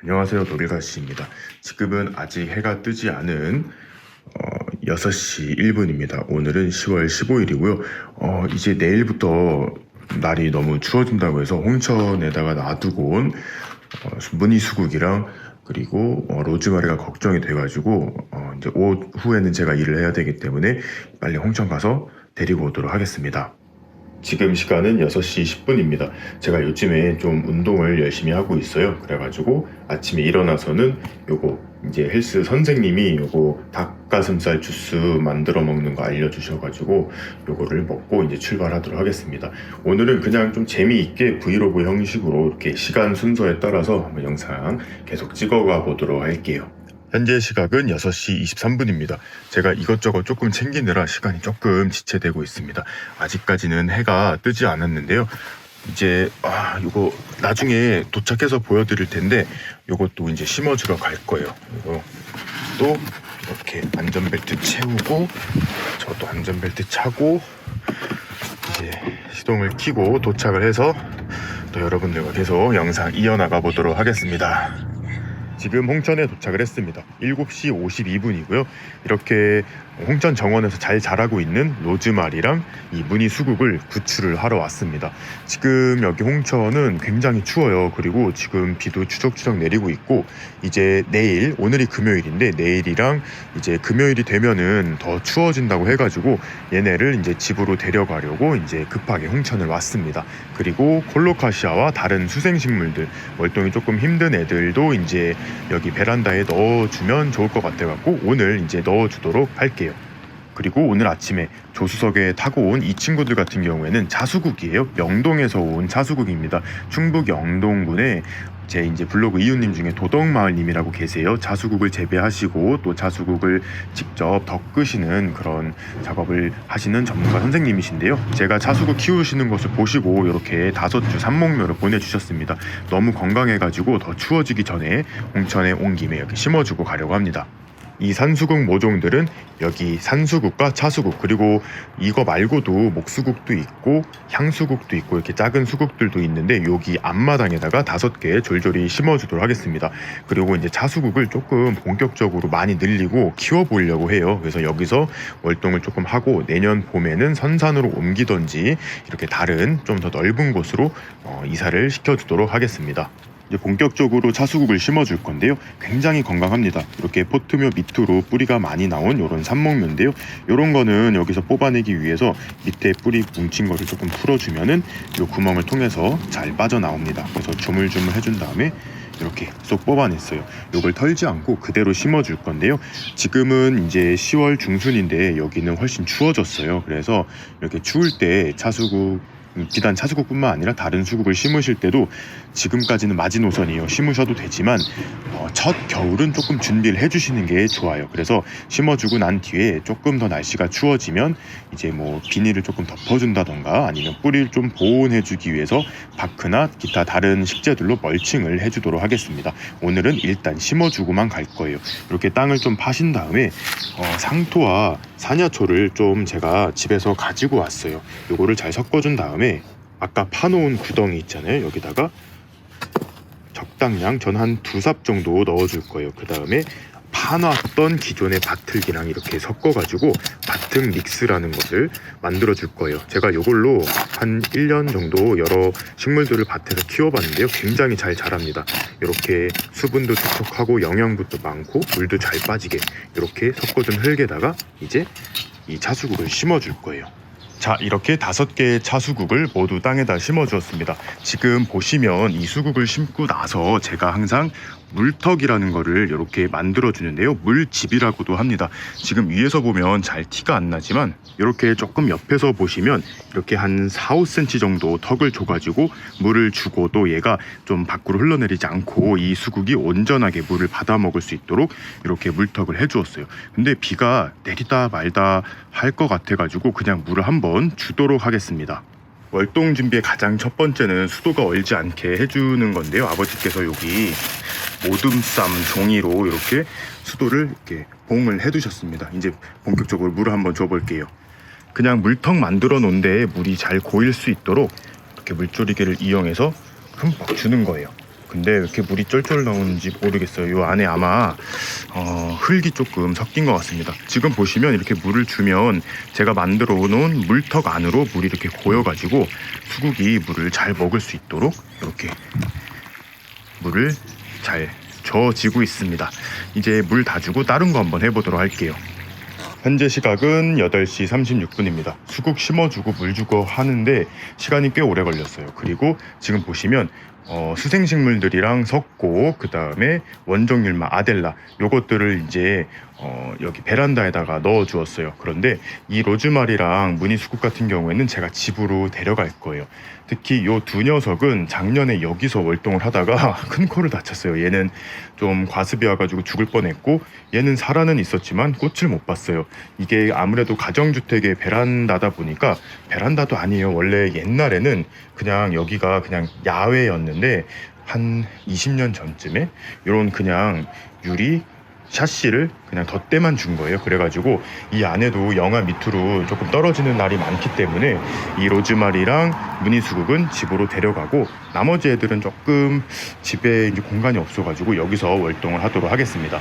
안녕하세요, 도리가씨입니다. 지금은 아직 해가 뜨지 않은 6시 1분입니다. 오늘은 10월 15일이고요. 이제 내일부터 날이 너무 추워진다고 해서 홍천에다가 놔두고 온 무늬수국이랑 그리고 로즈마리가 걱정이 돼가지고 이제 오후에는 제가 일을 해야 되기 때문에 빨리 홍천 가서 데리고 오도록 하겠습니다. 지금 시간은 6시 10분입니다. 제가 요즘에 좀 운동을 열심히 하고 있어요. 그래가지고 아침에 일어나서는 요거 이제 헬스 선생님이 요거 닭가슴살 주스 만들어 먹는 거 알려주셔가지고 요거를 먹고 이제 출발하도록 하겠습니다. 오늘은 그냥 좀 재미있게 브이로그 형식으로 이렇게 시간 순서에 따라서 한번 영상 계속 찍어가 보도록 할게요. 현재 시각은 6시 23분입니다. 제가 이것저것 조금 챙기느라 시간이 조금 지체되고 있습니다. 아직까지는 해가 뜨지 않았는데요. 이제 요거 나중에 도착해서 보여드릴 텐데 요것도 이제 심어주러 갈 거예요. 이거 또 이렇게 안전벨트 채우고 저도 안전벨트 차고 이제 시동을 켜고 도착을 해서 또 여러분들과 계속 영상 이어나가 보도록 하겠습니다. 지금 홍천에 도착을 했습니다. 7시 52분이고요. 이렇게 홍천 정원에서 잘 자라고 있는 로즈마리랑 이 무늬수국을 구출을 하러 왔습니다. 지금 여기 홍천은 굉장히 추워요. 그리고 지금 비도 추적추적 내리고 있고 이제 내일, 오늘이 금요일인데 내일이랑 이제 금요일이 되면은 더 추워진다고 해가지고 얘네를 이제 집으로 데려가려고 이제 급하게 홍천을 왔습니다. 그리고 콜로카시아와 다른 수생식물들, 월동이 조금 힘든 애들도 이제 여기 베란다에 넣어주면 좋을 것 같아갖고 오늘 이제 넣어주도록 할게요. 그리고 오늘 아침에 조수석에 타고 온 이 친구들 같은 경우에는 자수국이에요. 영동에서 온 자수국입니다. 충북 영동군에 제 이제 블로그 이웃님 중에 도덕마을님이라고 계세요. 자수국을 재배하시고 또 자수국을 직접 덕끄시는 그런 작업을 하시는 전문가 선생님이신데요. 제가 자수국 키우시는 것을 보시고 이렇게 5주 삽목묘를 보내주셨습니다. 너무 건강해가지고 더 추워지기 전에 홍천에 온 김에 이렇게 심어주고 가려고 합니다. 이 산수국 모종들은 여기 산수국과 차수국 그리고 이거 말고도 목수국도 있고 향수국도 있고 이렇게 작은 수국들도 있는데 여기 앞마당에다가 5개 졸졸이 심어주도록 하겠습니다. 그리고 이제 차수국을 조금 본격적으로 많이 늘리고 키워보려고 해요. 그래서 여기서 월동을 조금 하고 내년 봄에는 선산으로 옮기던지 이렇게 다른 좀 더 넓은 곳으로 이사를 시켜주도록 하겠습니다. 이제 본격적으로 차수국을 심어줄 건데요. 굉장히 건강합니다. 이렇게 포트묘 밑으로 뿌리가 많이 나온 이런 삽목묘인데요. 이런 거는 여기서 뽑아내기 위해서 밑에 뿌리 뭉친 거를 조금 풀어주면은 이 구멍을 통해서 잘 빠져나옵니다. 그래서 조물조물 해준 다음에 이렇게 쏙 뽑아냈어요. 이걸 털지 않고 그대로 심어줄 건데요. 지금은 이제 10월 중순인데 여기는 훨씬 추워졌어요. 그래서 이렇게 추울 때 차수국 비단 차수국뿐만 아니라 다른 수국을 심으실 때도 지금까지는 마지노선이에요. 심으셔도 되지만 첫 겨울은 조금 준비를 해주시는 게 좋아요. 그래서 심어주고 난 뒤에 조금 더 날씨가 추워지면 이제 뭐 비닐을 조금 덮어준다던가 아니면 뿌리를 좀 보온해주기 위해서 바크나 기타 다른 식재들로 멀칭을 해주도록 하겠습니다. 오늘은 일단 심어주고만 갈 거예요. 이렇게 땅을 좀 파신 다음에 상토와 사냐초를 좀 제가 집에서 가지고 왔어요. 요거를 잘 섞어준 다음에 아까 파놓은 구덩이 있잖아요. 여기다가 적당량 전 한 2삽 정도 넣어줄 거예요. 그 다음에 파놨던 기존의 바틀기랑 이렇게 섞어가지고 바틀 믹스라는 것을 만들어 줄 거예요. 제가 이걸로 한 1년 정도 여러 식물들을 밭에서 키워봤는데요. 굉장히 잘 자랍니다. 이렇게 수분도 촉촉하고 영양분도 많고 물도 잘 빠지게 이렇게 섞어준 흙에다가 이제 이 차수국을 심어줄 거예요. 자, 이렇게 5개의 차수국을 모두 땅에다 심어주었습니다. 지금 보시면 이 수국을 심고 나서 제가 항상 물턱이라는 거를 이렇게 만들어 주는데요. 물집이라고도 합니다. 지금 위에서 보면 잘 티가 안 나지만 이렇게 조금 옆에서 보시면 이렇게 한 4, 5cm 정도 턱을 줘가지고 물을 주고 또 얘가 좀 밖으로 흘러내리지 않고 이 수국이 온전하게 물을 받아 먹을 수 있도록 이렇게 물턱을 해주었어요. 근데 비가 내리다 말다 할 것 같아가지고 그냥 물을 한번 주도록 하겠습니다. 월동 준비의 가장 첫 번째는 수도가 얼지 않게 해주는 건데요. 아버지께서 여기 오둠쌈 종이로 이렇게 수도를 이렇게 봉을 해두셨습니다. 이제 본격적으로 물을 한번 줘볼게요. 그냥 물턱 만들어 놓은데 물이 잘 고일 수 있도록 이렇게 물조리개를 이용해서 흠뻑 주는 거예요. 근데 왜 이렇게 물이 쫄쫄 나오는지 모르겠어요. 요 안에 아마 흙이 조금 섞인 것 같습니다. 지금 보시면 이렇게 물을 주면 제가 만들어 놓은 물턱 안으로 물이 이렇게 고여가지고 수국이 물을 잘 먹을 수 있도록 이렇게 물을 잘 저어지고 있습니다. 이제 물 다 주고 다른 거 한번 해보도록 할게요. 현재 시각은 8시 36분입니다. 수국 심어주고 물 주고 하는데 시간이 꽤 오래 걸렸어요. 그리고 지금 보시면 수생식물들이랑 섞고 그 다음에 원종율마 아델라 요것들을 이제 여기 베란다에다가 넣어 주었어요. 그런데 이 로즈마리랑 무늬수국 같은 경우에는 제가 집으로 데려갈 거예요. 특히 요 두 녀석은 작년에 여기서 월동을 하다가 큰 코를 다쳤어요. 얘는 좀 과습이 와가지고 죽을 뻔했고, 얘는 살아는 있었지만 꽃을 못 봤어요. 이게 아무래도 가정주택의 베란다다 보니까, 베란다도 아니에요. 원래 옛날에는 그냥 여기가 그냥 야외였는데 한 20년 전쯤에 이런 그냥 유리 샤시를 그냥 덧대만 준 거예요. 그래가지고 이 안에도 영하 밑으로 조금 떨어지는 날이 많기 때문에 이 로즈마리랑 무늬수국은 집으로 데려가고, 나머지 애들은 조금 집에 이제 공간이 없어가지고 여기서 월동을 하도록 하겠습니다.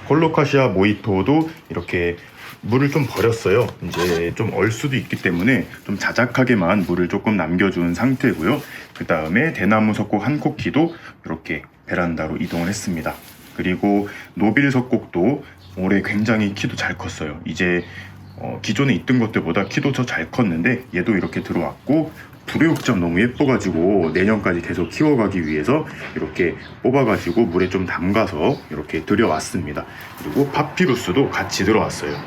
콜로카시아 모히토도 이렇게 물을 좀 버렸어요. 이제 좀 얼 수도 있기 때문에 좀 자작하게만 물을 조금 남겨준 상태고요. 그 다음에 대나무 석곡 한코키도 이렇게 베란다로 이동을 했습니다. 그리고 노빌 석곡도 올해 굉장히 키도 잘 컸어요. 이제 기존에 있던 것들보다 키도 더 잘 컸는데 얘도 이렇게 들어왔고, 불의옥점 너무 예뻐가지고 내년까지 계속 키워가기 위해서 이렇게 뽑아가지고 물에 좀 담가서 이렇게 들여왔습니다. 그리고 파피루스도 같이 들어왔어요.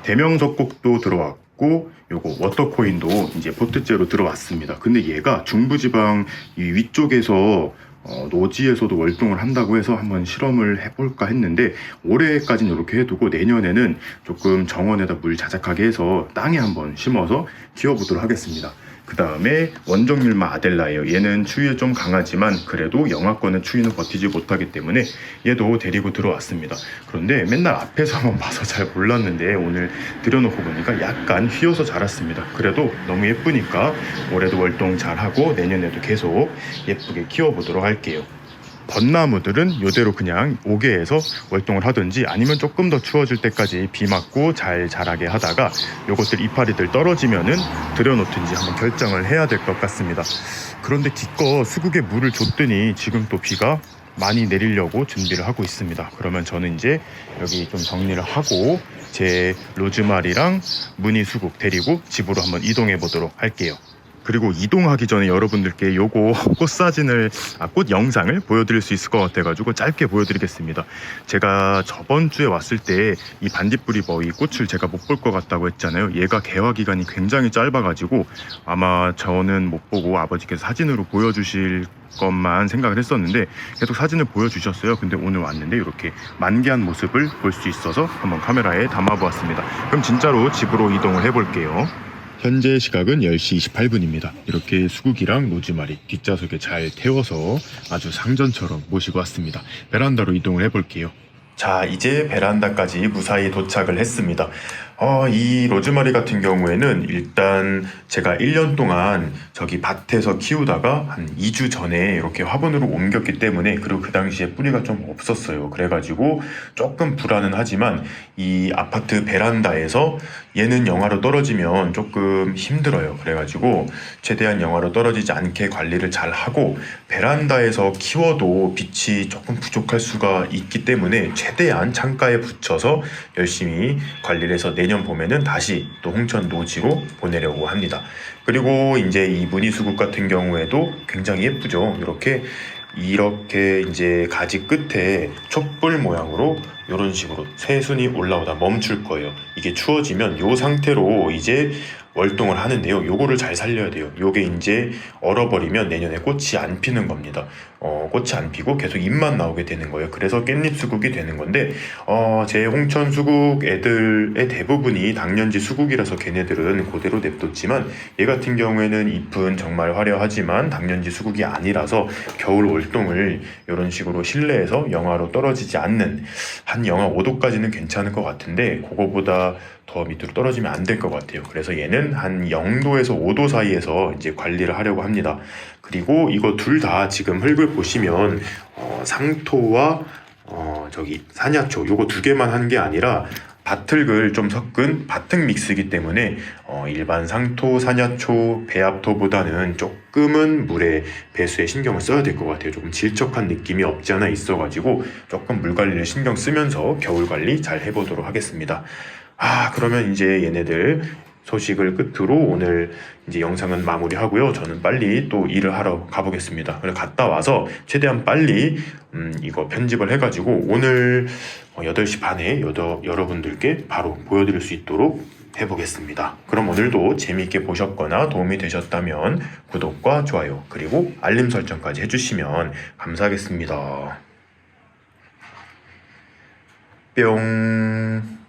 대명석곡도 들어왔고, 요거 워터코인도 이제 포트째로 들어왔습니다. 근데 얘가 중부지방 이 위쪽에서 노지에서도 월동을 한다고 해서 한번 실험을 해볼까 했는데, 올해까지는 이렇게 해두고 내년에는 조금 정원에다 물 자작하게 해서 땅에 한번 심어서 키워보도록 하겠습니다. 그 다음에 원종밀마 아델라예요. 얘는 추위에 좀 강하지만 그래도 영하권의 추위는 버티지 못하기 때문에 얘도 데리고 들어왔습니다. 그런데 맨날 앞에서만 봐서 잘 몰랐는데 오늘 들여놓고 보니까 약간 휘어서 자랐습니다. 그래도 너무 예쁘니까 올해도 월동 잘하고 내년에도 계속 예쁘게 키워보도록 할게요. 벚나무들은 이대로 그냥 옥외에서 월동을 하든지, 아니면 조금 더 추워질 때까지 비 맞고 잘 자라게 하다가 요것들 이파리들 떨어지면은 들여놓든지 한번 결정을 해야 될 것 같습니다. 그런데 기껏 수국에 물을 줬더니 지금 또 비가 많이 내리려고 준비를 하고 있습니다. 그러면 저는 이제 여기 좀 정리를 하고 제 로즈마리랑 무늬수국 데리고 집으로 한번 이동해 보도록 할게요. 그리고 이동하기 전에 여러분들께 요거 꽃 영상을 보여드릴 수 있을 것 같아가지고 짧게 보여드리겠습니다. 제가 저번 주에 왔을 때 이 반딧불이 이 꽃을 제가 못 볼 것 같다고 했잖아요. 얘가 개화 기간이 굉장히 짧아가지고 아마 저는 못 보고 아버지께서 사진으로 보여주실 것만 생각을 했었는데 계속 사진을 보여주셨어요. 근데 오늘 왔는데 이렇게 만개한 모습을 볼 수 있어서 한번 카메라에 담아보았습니다. 그럼 진짜로 집으로 이동을 해볼게요. 현재 시각은 10시 28분입니다. 이렇게 수국이랑 로즈마리 뒷좌석에 잘 태워서 아주 상전처럼 모시고 왔습니다. 베란다로 이동을 해볼게요. 자, 이제 베란다까지 무사히 도착을 했습니다. 이 로즈마리 같은 경우에는 일단 제가 1년 동안 저기 밭에서 키우다가 한 2주 전에 이렇게 화분으로 옮겼기 때문에, 그리고 그 당시에 뿌리가 좀 없었어요. 그래가지고 조금 불안은 하지만 이 아파트 베란다에서 얘는 영하로 떨어지면 조금 힘들어요. 그래가지고 최대한 영하로 떨어지지 않게 관리를 잘 하고, 베란다에서 키워도 빛이 조금 부족할 수가 있기 때문에 최대한 창가에 붙여서 열심히 관리를 해서 내년 봄에는 다시 또 홍천 노지로 보내려고 합니다. 그리고 이제 이 무늬수국 같은 경우에도 굉장히 예쁘죠. 이렇게 이제 가지 끝에 촛불 모양으로 이런 식으로 새순이 올라오다 멈출 거예요. 이게 추워지면 이 상태로 이제 월동을 하는데요. 요거를 잘 살려야 돼요. 요게 이제 얼어버리면 내년에 꽃이 안 피는 겁니다. 꽃이 안 피고 계속 잎만 나오게 되는 거예요. 그래서 깻잎 수국이 되는 건데, 제 홍천 수국 애들의 대부분이 당년지 수국이라서 걔네들은 그대로 냅뒀지만, 얘 같은 경우에는 잎은 정말 화려하지만 당년지 수국이 아니라서 겨울 월동을 이런 식으로 실내에서 영하로 떨어지지 않는 한 영하 5도까지는 괜찮을 것 같은데, 그거보다 더 밑으로 떨어지면 안 될 것 같아요. 그래서 얘는 한 0도에서 5도 사이에서 이제 관리를 하려고 합니다. 그리고 이거 둘 다 지금 흙을 보시면 상토와 저기 산야초 요거 두 개만 한 게 아니라 밭흙을 좀 섞은 밭흙 믹스이기 때문에 일반 상토, 산야초, 배합토보다는 조금은 물의 배수에 신경을 써야 될 것 같아요. 조금 질척한 느낌이 없지 않아 있어가지고 조금 물 관리를 신경 쓰면서 겨울 관리 잘 해보도록 하겠습니다. 그러면 이제 얘네들 소식을 끝으로 오늘 이제 영상은 마무리하고요. 저는 빨리 또 일을 하러 가보겠습니다. 그래서 갔다 와서 최대한 빨리 이거 편집을 해가지고 오늘 8시 반에 여러분들께 바로 보여드릴 수 있도록 해보겠습니다. 그럼 오늘도 재미있게 보셨거나 도움이 되셨다면 구독과 좋아요 그리고 알림 설정까지 해주시면 감사하겠습니다. 뿅.